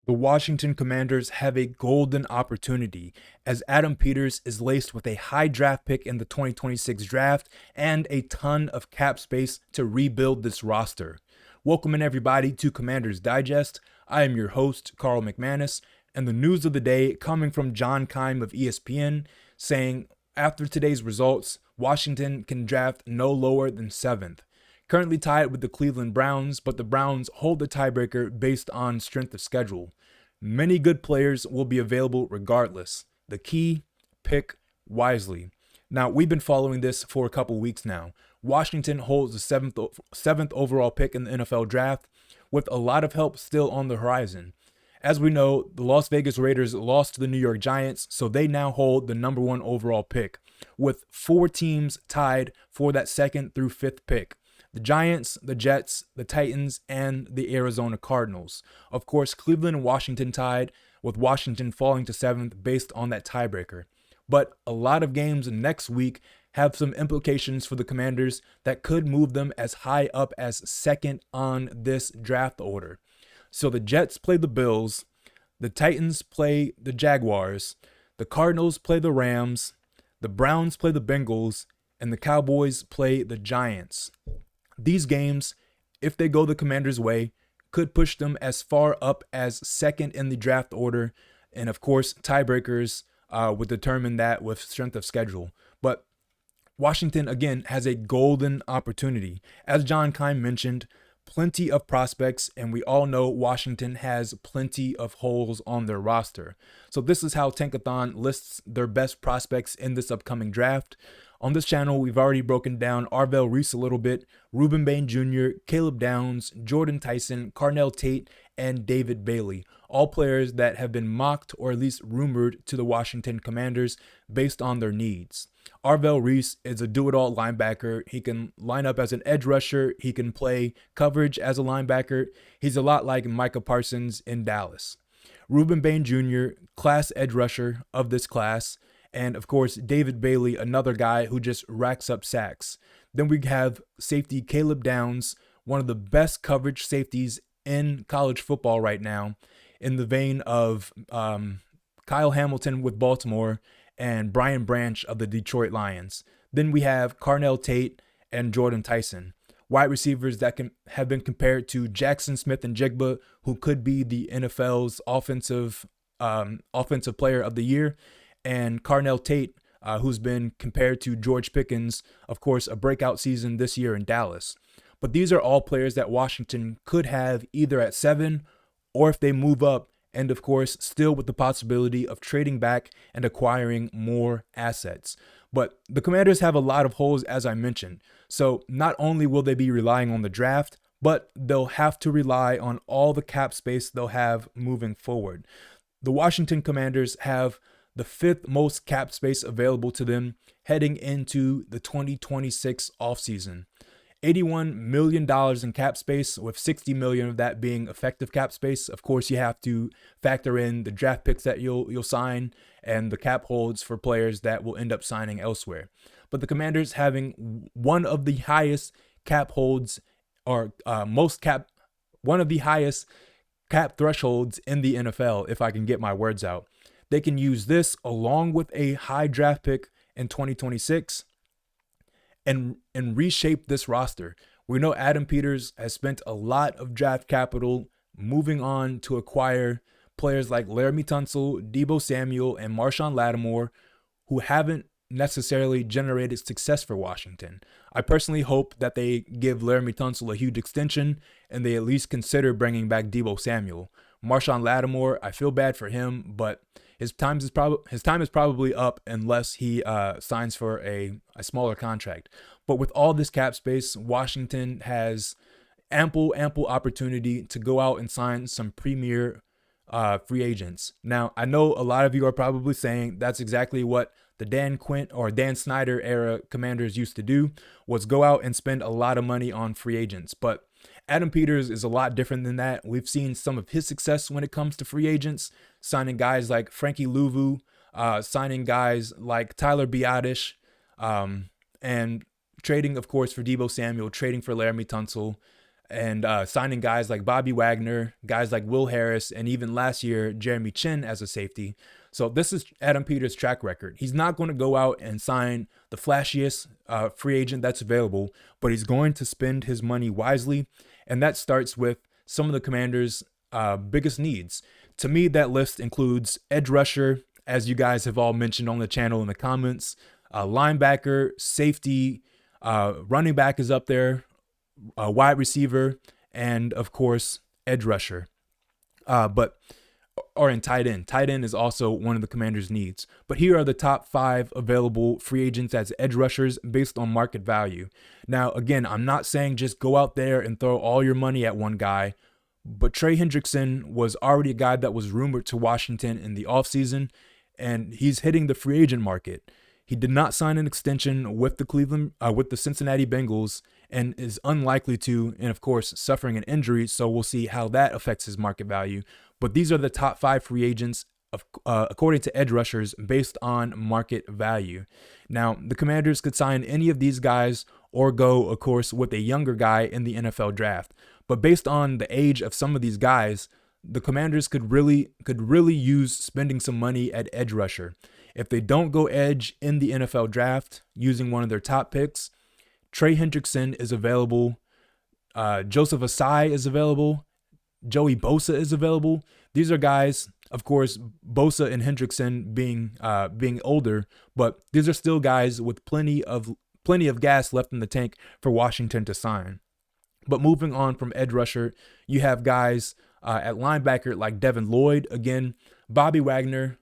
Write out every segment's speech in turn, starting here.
The Washington Commanders have a golden opportunity as Adam Peters is laced with a high draft pick in the 2026 draft and a ton of cap space to rebuild this roster. Welcome in everybody to Commanders Digest. I am your host, Carl McManus, and the news of the day coming from John Keim of ESPN saying after today's results, Washington can draft no lower than 7th. Currently tied with the Cleveland Browns, but the Browns hold the tiebreaker based on strength of schedule. Many good players will be available regardless. The key, pick wisely. Now, we've been following this for a couple weeks now. Washington holds the seventh overall pick in the NFL draft, with a lot of help still on the horizon. As we know, the Las Vegas Raiders lost to the New York Giants, so they now hold the number 1 overall pick, with 4 teams tied for that 2nd through 5th pick. The Giants, the Jets, the Titans, and the Arizona Cardinals. Of course, Cleveland and Washington tied, with Washington falling to 7th based on that tiebreaker. But a lot of games next week have some implications for the Commanders that could move them as high up as 2nd on this draft order. So the Jets play the Bills, the Titans play the Jaguars, the Cardinals play the Rams, the Browns play the Bengals, and the Cowboys play the Giants. These games, if they go the Commanders' way, could push them as far up as 2nd in the draft order. And of course, tiebreakers would determine that with strength of schedule. But Washington, again, has a golden opportunity. As John Keim mentioned, plenty of prospects, and we all know Washington has plenty of holes on their roster. So this is how Tankathon lists their best prospects in this upcoming draft. On this channel, we've already broken down Arvell Reese a little bit, Ruben Bain Jr., Caleb Downs, Jordan Tyson, Carnell Tate, and David Bailey, all players that have been mocked or at least rumored to the Washington Commanders based on their needs. Arvell Reese is a do-it-all linebacker. He can line up as an edge rusher. He can play coverage as a linebacker. He's a lot like Micah Parsons in Dallas. Ruben Bain Jr., class edge rusher of this class. And of course, David Bailey, another guy who just racks up sacks. Then we have safety Caleb Downs, one of the best coverage safeties in college football right now, in the vein of Kyle Hamilton with Baltimore and Brian Branch of the Detroit Lions. Then we have Carnell Tate and Jordan Tyson, wide receivers that can have been compared to Jackson Smith and Jigba, who could be the NFL's offensive player of the year, and Carnell Tate, who's been compared to George Pickens, of course, a breakout season this year in Dallas. But these are all players that Washington could have either at 7 or if they move up, and of course, still with the possibility of trading back and acquiring more assets. But the Commanders have a lot of holes, as I mentioned. So not only will they be relying on the draft, but they'll have to rely on all the cap space they'll have moving forward. The Washington Commanders have the 5th most cap space available to them heading into the 2026 offseason. $81 million in cap space, with $60 million of that being effective cap space. Of course, you have to factor in the draft picks that you'll sign and the cap holds for players that will end up signing elsewhere. But the Commanders having one of the highest cap holds, or one of the highest cap thresholds in the NFL, if I can get my words out. They can use this along with a high draft pick in 2026 and reshape this roster. We know Adam Peters has spent a lot of draft capital moving on to acquire players like Laramie Tunsil, Deebo Samuel, and Marshawn Lattimore, who haven't necessarily generated success for Washington. I personally hope that they give Laramie Tunsil a huge extension and they at least consider bringing back Deebo Samuel. Marshawn Lattimore, I feel bad for him, but his time is probably up unless he signs for a smaller contract. But with all this cap space, Washington has ample opportunity to go out and sign some premier free agents. Now, I know a lot of you are probably saying that's exactly what the Dan Quinn or Dan Snyder era Commanders used to do, was go out and spend a lot of money on free agents. But Adam Peters is a lot different than that. We've seen some of his success when it comes to free agents, signing guys like Frankie Louvu, signing guys like Tyler Biadasz, and trading, of course, for Deebo Samuel, trading for Laramie Tunsil. and signing guys like Bobby Wagner, guys like Will Harris, and even last year, Jeremy Chin as a safety. So this is Adam Peters' track record. He's not going to go out and sign the flashiest free agent that's available, but he's going to spend his money wisely, and that starts with some of the Commanders' biggest needs. To me, that list includes edge rusher, as you guys have all mentioned on the channel in the comments, linebacker, safety, running back is up there, wide receiver, and of course, edge rusher. Or in tight end. Tight end is also one of the Commanders' needs. But here are the top 5 available free agents as edge rushers based on market value. Now, again, I'm not saying just go out there and throw all your money at one guy, but Trey Hendrickson was already a guy that was rumored to Washington in the offseason, and he's hitting the free agent market. He did not sign an extension with the Cincinnati Bengals, and is unlikely to, and of course, suffering an injury. So we'll see how that affects his market value. But these are the top 5 free agents according to edge rushers based on market value. Now, the Commanders could sign any of these guys or go, of course, with a younger guy in the NFL draft. But based on the age of some of these guys, the Commanders could really use spending some money at edge rusher. If they don't go edge in the NFL draft using one of their top picks, Trey Hendrickson is available. Joseph Asai is available. Joey Bosa is available. These are guys, of course, Bosa and Hendrickson being older, but these are still guys with plenty of gas left in the tank for Washington to sign. But moving on from edge rusher, you have guys at linebacker like Devin Lloyd. Again, Bobby Wagner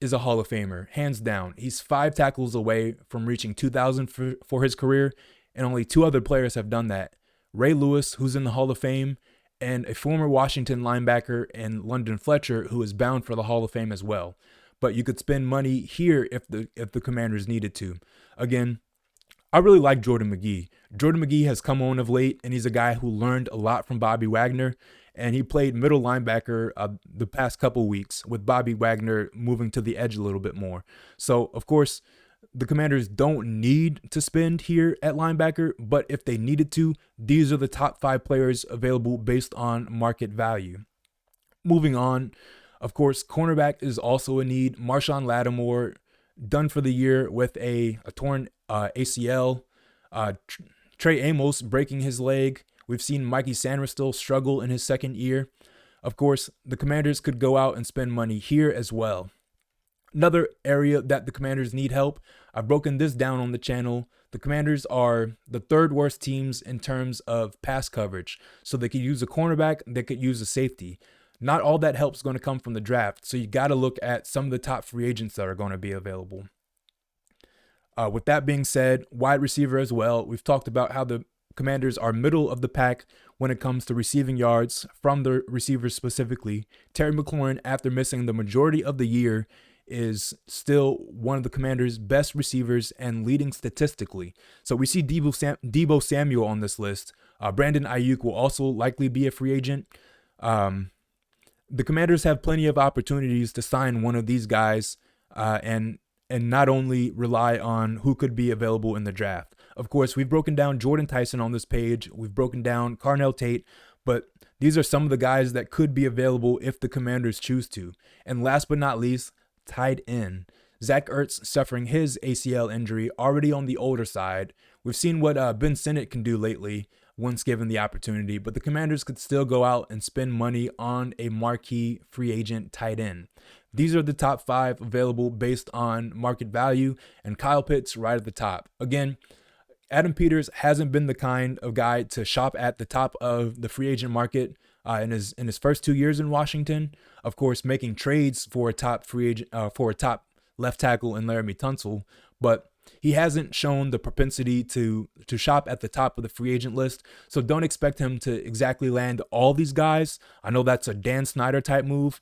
is a Hall of Famer, hands down. He's 5 tackles away from reaching 2,000 for his career, and only 2 other players have done that. Ray Lewis, who's in the Hall of Fame, and a former Washington linebacker in London Fletcher, who is bound for the Hall of Fame as well. But you could spend money here if the Commanders needed to. Again, I really like Jordan McGee. Jordan McGee has come on of late, and he's a guy who learned a lot from Bobby Wagner, and he played middle linebacker the past couple weeks with Bobby Wagner moving to the edge a little bit more. So, of course, the Commanders don't need to spend here at linebacker, but if they needed to, these are the top 5 players available based on market value. Moving on, of course, cornerback is also a need. Marshawn Lattimore, done for the year with a torn ACL. Trey Amos breaking his leg. We've seen Mikey Sanderstil struggle in his second year. Of course, the Commanders could go out and spend money here as well. Another area that the Commanders need help, I've broken this down on the channel. The Commanders are the 3rd worst teams in terms of pass coverage. So they could use a cornerback, they could use a safety. Not all that help is going to come from the draft. So you got to look at some of the top free agents that are going to be available. With that being said, wide receiver as well. We've talked about how the Commanders are middle of the pack when it comes to receiving yards from the receivers specifically. Terry McLaurin, after missing the majority of the year, is still one of the Commanders' best receivers and leading statistically. So we see Deebo Samuel on this list. Brandon Ayuk will also likely be a free agent. The Commanders have plenty of opportunities to sign one of these guys and not only rely on who could be available in the draft. Of course, we've broken down Jordan Tyson on this page. We've broken down Carnell Tate, but these are some of the guys that could be available if the Commanders choose to. And last but not least, tight end. Zach Ertz suffering his ACL injury, already on the older side. We've seen what Ben Sinnott can do lately once given the opportunity, but the Commanders could still go out and spend money on a marquee free agent tight end. These are the top 5 available based on market value, and Kyle Pitts right at the top. Again, Adam Peters hasn't been the kind of guy to shop at the top of the free agent market in his first 2 years in Washington. Of course, making trades for a top free agent, for a top left tackle in Laramie Tunsil, but he hasn't shown the propensity to shop at the top of the free agent list. So don't expect him to exactly land all these guys. I know that's a Dan Snyder type move.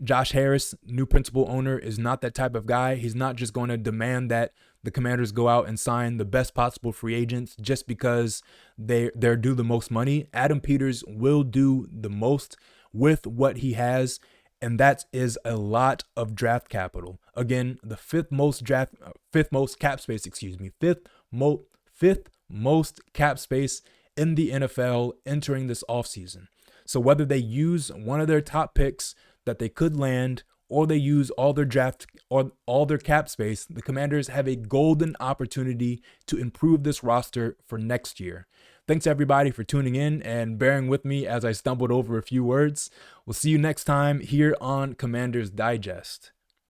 Josh Harris, new principal owner, is not that type of guy. He's not just going to demand that the Commanders go out and sign the best possible free agents just because they're due the most money. Adam Peters will do the most with what he has, and that is a lot of draft capital. Again, the fifth most cap space in the NFL entering this offseason. So whether they use one of their top picks that they could land, or they use all their draft or all their cap space, the Commanders have a golden opportunity to improve this roster for next year. Thanks everybody for tuning in and bearing with me as I stumbled over a few words. We'll see you next time here on Commanders Digest.